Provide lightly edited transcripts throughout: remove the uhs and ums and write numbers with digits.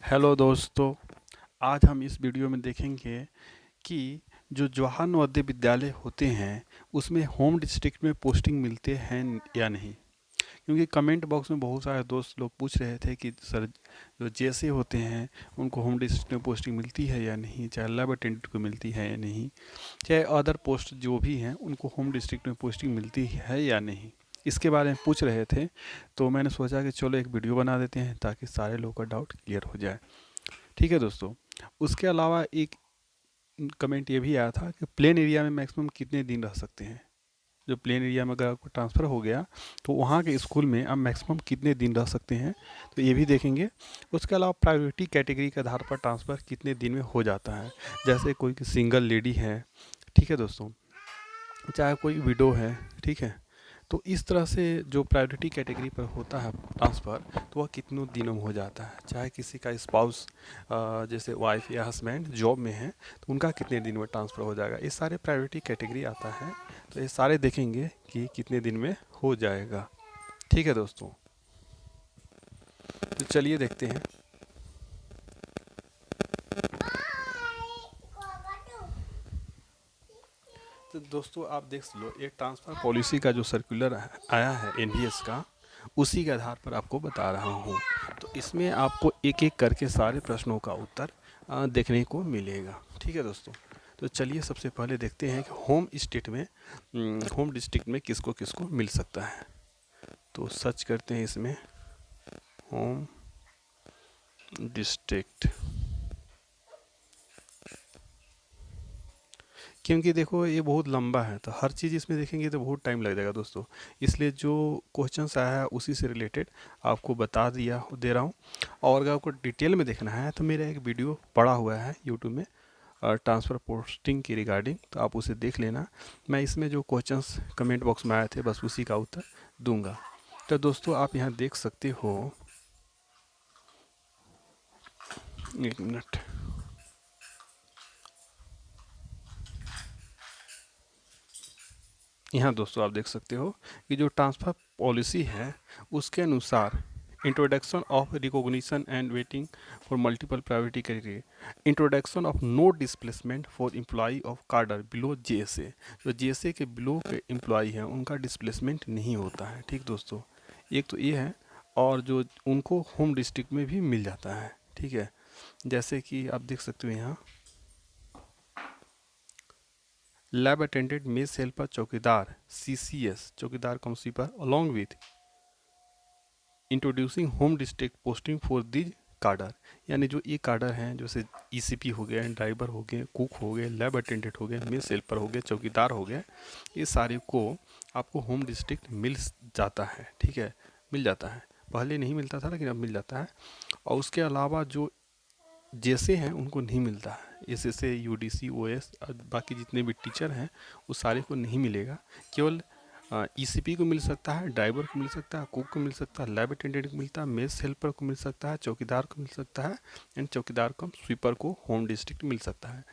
Hello दोस्तों। आज हम इस वीडियो में देखेंगे कि जो जवाहर नवोदय विद्यालय होते हैं उसमें होम डिस्ट्रिक्ट में पोस्टिंग मिलते हैं या नहीं। क्योंकि कमेंट बॉक्स में बहुत सारे दोस्त लोग पूछ रहे थे कि सर जो जैसे होते हैं उनको होम डिस्ट्रिक्ट में पोस्टिंग मिलती है या नहीं, चाहे लैब अटेंडेंट को मिलती है या नहीं, चाहे अदर पोस्ट जो भी हैं उनको होम डिस्ट्रिक्ट में पोस्टिंग मिलती है या नहीं, इसके बारे में पूछ रहे थे। तो मैंने सोचा कि चलो एक वीडियो बना देते हैं ताकि सारे लोगों का डाउट क्लियर हो जाए। ठीक है दोस्तों। उसके अलावा एक कमेंट ये भी आया था कि प्लेन एरिया में मैक्सिमम कितने दिन रह सकते हैं। जो प्लेन एरिया में अगर आपको ट्रांसफ़र हो गया तो वहाँ के स्कूल में आप मैक्सिमम कितने दिन रह सकते हैं, तो ये भी देखेंगे। उसके अलावा प्रायोरिटी कैटेगरी के आधार पर ट्रांसफ़र कितने दिन में हो जाता है। जैसे कोई सिंगल लेडी है, ठीक है दोस्तों, चाहे कोई विडो है, ठीक है, तो इस तरह से जो प्रायोरिटी कैटेगरी पर होता है ट्रांसफ़र, तो वह कितनों दिनों में हो जाता है। चाहे किसी का स्पाउस जैसे वाइफ या हस्बैंड जॉब में है तो उनका कितने दिन में ट्रांसफ़र हो जाएगा, ये सारे प्रायोरिटी कैटेगरी आता है। तो ये सारे देखेंगे कि कितने दिन में हो जाएगा। ठीक है दोस्तों, तो चलिए देखते हैं। तो दोस्तों आप देख लो, एक ट्रांसफ़र पॉलिसी का जो सर्कुलर आया है एनवीएस का, उसी के आधार पर आपको बता रहा हूँ। तो इसमें आपको एक एक करके सारे प्रश्नों का उत्तर देखने को मिलेगा। ठीक है दोस्तों, तो चलिए सबसे पहले देखते हैं कि होम स्टेट में होम डिस्ट्रिक्ट में किसको किसको मिल सकता है। तो सर्च करते हैं इसमें होम डिस्ट्रिक्ट। क्योंकि देखो ये बहुत लंबा है तो हर चीज़ इसमें देखेंगे तो बहुत टाइम लग जाएगा दोस्तों। इसलिए जो क्वेश्चंस आया है उसी से रिलेटेड आपको बता दिया दे रहा हूँ। और अगर आपको डिटेल में देखना है तो मेरा एक वीडियो पड़ा हुआ है यूट्यूब में ट्रांसफ़र पोस्टिंग की रिगार्डिंग, तो आप उसे देख लेना। मैं इसमें जो क्वेश्चंस कमेंट बॉक्स में आए थे बस उसी का उत्तर दूंगा। तो दोस्तों आप यहाँ देख सकते हो, एक मिनट, यहाँ दोस्तों आप देख सकते हो कि जो ट्रांसफ़र पॉलिसी है उसके अनुसार introduction of recognition and weighting for multiple priority category, introduction of no displacement for employee of cadre below JSA. जो जेएसए के बिलो के एम्प्लॉई हैं उनका डिस्प्लेसमेंट नहीं होता है। ठीक दोस्तों, एक तो ये है। और जो उनको होम डिस्ट्रिक्ट में भी मिल जाता है। ठीक है, जैसे कि आप देख सकते हो यहाँ लैब अटेंडेंट मेस हेल्पर चौकीदार सीसीएस चौकीदार cum sweeper along with introducing home district posting for these cadre. यानी जो ये कार्डर हैं जैसे ईसीपी हो गए, ड्राइवर हो गए, कुक हो गए, लैब अटेंडेंट हो गए, मेस हेल्पर हो गए, चौकीदार हो गए, ये सारे को आपको होम डिस्ट्रिक्ट मिल जाता है। ठीक है, मिल जाता है। पहले नहीं मिलता था लेकिन अब मिल जाता है। और उसके अलावा जो जैसे हैं उनको नहीं मिलता है, एसएसए यूडीसी ओएस बाकी जितने भी टीचर हैं वो सारे को नहीं मिलेगा। केवल ईसीपी को मिल सकता है, ड्राइवर को मिल सकता है, कुक को मिल सकता है, लैब अटेंडेंट को मिलता है, मेस हेल्पर को मिल सकता है, चौकीदार को मिल सकता है, एंड चौकीदार को स्वीपर को होम डिस्ट्रिक्ट मिल सकता है।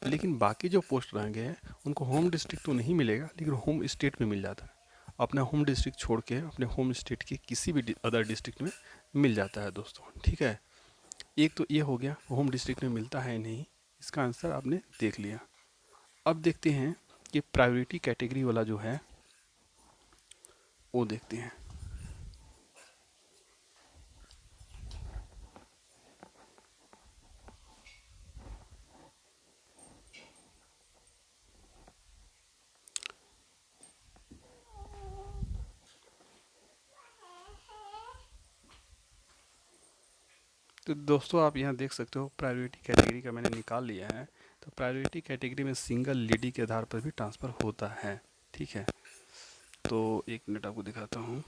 लेकिन बाकी जो पोस्ट रहेंगे हैं उनको होम डिस्ट्रिक्ट तो नहीं मिलेगा लेकिन होम स्टेट में मिल जाता है। अपना होम डिस्ट्रिक्ट छोड़ के अपने होम स्टेट के किसी भी अदर डिस्ट्रिक्ट में मिल जाता है दोस्तों। ठीक है, एक तो ये हो गया होम डिस्ट्रिक्ट में मिलता है नहीं, इसका आंसर आपने देख लिया। अब देखते हैं कि प्रायोरिटी कैटेगरी वाला जो है वो देखते हैं। तो दोस्तों आप यहाँ देख सकते हो प्रायोरिटी कैटेगरी का मैंने निकाल लिया है। तो प्रायोरिटी कैटेगरी में सिंगल लेडी के आधार पर भी ट्रांसफ़र होता है। ठीक है, तो एक मिनट आपको दिखाता हूँ।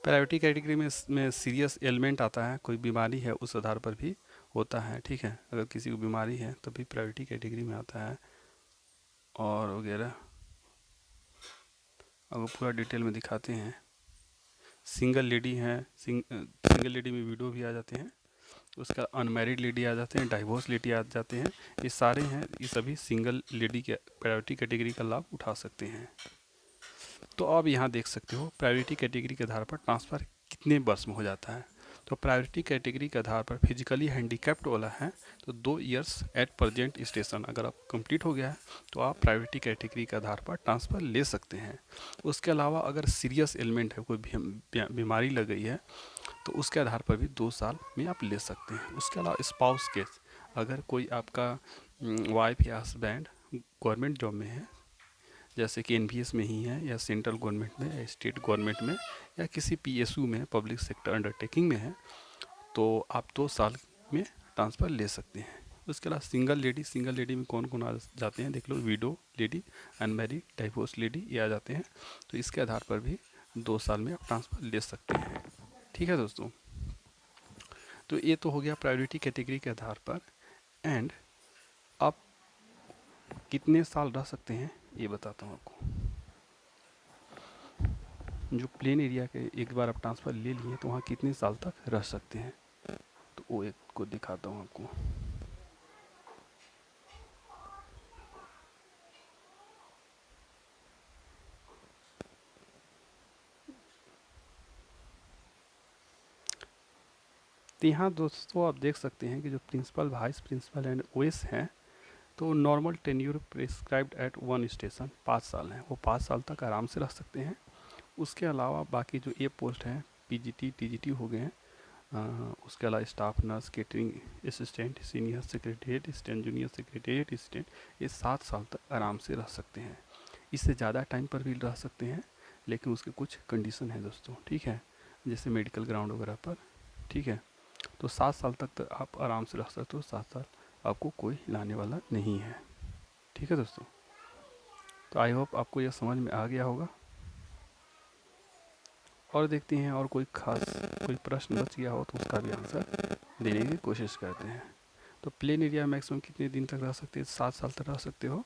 प्रायोरिटी कैटेगरी में सीरियस एलिमेंट आता है, कोई बीमारी है उस आधार पर भी होता है। ठीक है, अगर किसी को बीमारी है तो भी प्रायोरिटी कैटेगरी में आता है और वगैरह। अब पूरा डिटेल में दिखाते हैं। सिंगल लेडी हैं, सिंगल लेडी में विडो भी आ जाते हैं। उसका अनमैरिड लेडी आ जाते हैं, डाइवोर्स लेडी आ जाते हैं, ये सारे हैं, ये सभी सिंगल लेडी के प्रायोरिटी कैटेगरी का लाभ उठा सकते हैं। तो अब यहाँ देख सकते हो प्रायोरिटी कैटेगरी के आधार पर ट्रांसफ़र कितने वर्ष में हो जाता है। तो प्रायोरिटी कैटेगरी के आधार पर फिजिकली हैंडीकैप्ड वाला है तो 2 इयर्स एट प्रेजेंट स्टेशन अगर आप कंप्लीट हो गया है तो आप प्रायोरिटी कैटेगरी के आधार पर ट्रांसफ़र ले सकते हैं। उसके अलावा अगर सीरियस एलिमेंट है, कोई बीमारी लग गई है, तो उसके आधार पर भी 2 साल में आप ले सकते हैं। उसके अलावा स्पाउस केस, अगर कोई आपका वाइफ या हस्बैंड गवर्नमेंट जॉब में है, जैसे कि एनवीएस में ही है या सेंट्रल गवर्नमेंट में या स्टेट गवर्नमेंट में या किसी पीएसयू में, पब्लिक सेक्टर अंडरटेकिंग में है, तो आप 2 साल में ट्रांसफ़र ले सकते हैं। उसके अलावा सिंगल लेडी में कौन कौन आ जाते हैं देख लो, widow lady, unmarried, divorce lady, ये आ जाते हैं। तो इसके आधार पर भी 2 साल में आप ट्रांसफ़र ले सकते हैं। ठीक है दोस्तों, तो ये तो हो गया प्रायोरिटी कैटेगरी के आधार पर। एंड आप कितने साल रह सकते हैं ये बताता हूँ आपको। जो प्लेन एरिया के एक बार आप ट्रांसफ़र ले लिए तो वहाँ कितने साल तक रह सकते हैं, तो वो एक को दिखाता हूँ आपको। तो यहाँ दोस्तों आप देख सकते हैं कि जो principal, vice principal and OS हैं, तो normal tenure prescribed at 1 station 5 साल हैं, वो 5 साल तक आराम से रह सकते हैं। उसके अलावा बाकी जो ये पोस्ट हैं, पीजीटी टीजीटी हो गए हैं, उसके अलावा staff nurse, catering assistant, senior secretariat assistant, junior secretariat assistant, ये 7 साल तक आराम से रह सकते हैं। इससे ज़्यादा टाइम पर भी रह सकते हैं, लेकिन उसके कुछ कंडीशन है दोस्तों। ठीक है, जैसे मेडिकल ग्राउंड वगैरह पर। ठीक है, तो 7 साल तक तो आप आराम से रह सकते हो, 7 साल आपको कोई हिलाने वाला नहीं है। ठीक है दोस्तों, तो आई होप आपको यह समझ में आ गया होगा। और देखते हैं और कोई खास कोई प्रश्न बच गया हो तो उसका भी आंसर देने की कोशिश करते हैं। तो प्लेन एरिया मैक्सिमम कितने दिन तक रह सकते हैं, 7 साल तक रह सकते हो,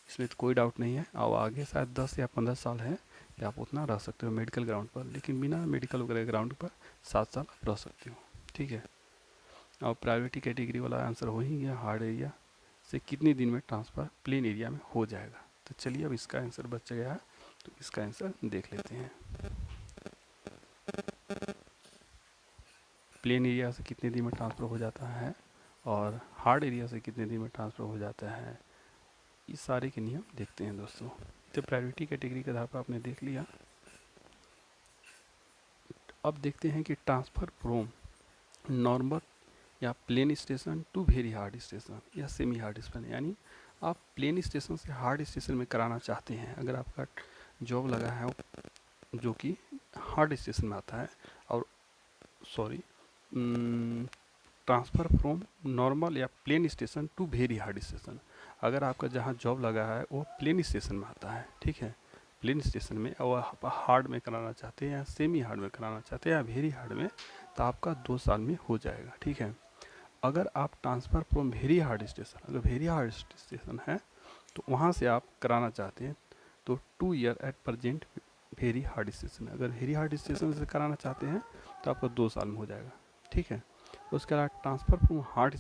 इसमें तो कोई डाउट नहीं है। और आगे शायद 10 या 15 साल है कि आप उतना रह सकते हो मेडिकल ग्राउंड पर, लेकिन बिना मेडिकल वगैरह ग्राउंड पर 7 साल आप रह सकते हो। ठीक है, और प्रायोरिटी कैटेगरी वाला आंसर हो ही गया, हार्ड एरिया से कितने दिन में ट्रांसफ़र प्लेन एरिया में हो जाएगा। तो चलिए अब इसका आंसर बच गया है, तो इसका आंसर देख लेते हैं। प्लेन एरिया से कितने दिन में ट्रांसफ़र हो जाता है और हार्ड एरिया से कितने दिन में ट्रांसफ़र हो जाता है, इस सारे के नियम देखते हैं दोस्तों। तो प्रायोरिटी कैटेगरी के आधार पर आपने देख लिया। अब देखते हैं कि ट्रांसफ़र फ्रॉम नॉर्मल या plain station to very hard station या सेमी हार्ड स्टेशन, यानी आप प्लेन स्टेशन से हार्ड स्टेशन में कराना चाहते हैं। अगर आपका जॉब लगा है जो कि हार्ड स्टेशन में आता है, और सॉरी, ट्रांसफ़र फ्रॉम नॉर्मल या plain station to very hard station, अगर आपका जहाँ जॉब लगा है वो प्लेन स्टेशन में आता है। ठीक है, प्लेन स्टेशन में, और आप हार्ड में कराना चाहते हैं या सेमी हार्ड में कराना चाहते हैं या वेरी हार्ड में, तो आपका 2 साल में हो जाएगा। ठीक है, अगर आप transfer from very hard station, अगर वेरी हार्ड स्टेशन है तो वहाँ से आप कराना चाहते हैं तो 2 year at present very hard station, अगर वेरी हार्ड स्टेशन से कराना चाहते हैं तो आपका 2 साल में हो जाएगा। ठीक है, उसके अलावा ट्रांसफ़र फ्रॉम हार्ड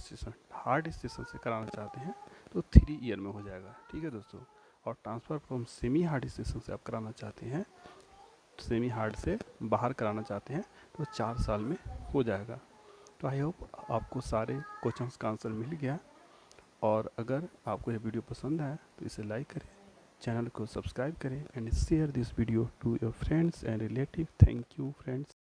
स्टेशन से कराना चाहते हैं तो 3 ईयर में हो जाएगा। ठीक है दोस्तों, और transfer from semi hard station से आप कराना चाहते हैं, सेमी हार्ड से बाहर कराना चाहते हैं तो 4 साल में हो जाएगा। तो आई होप आपको सारे क्वेश्चंस का आंसर मिल गया। और अगर आपको यह वीडियो पसंद आया तो इसे लाइक करें, चैनल को सब्सक्राइब करें and share this video to your friends and relative. Thank you friends.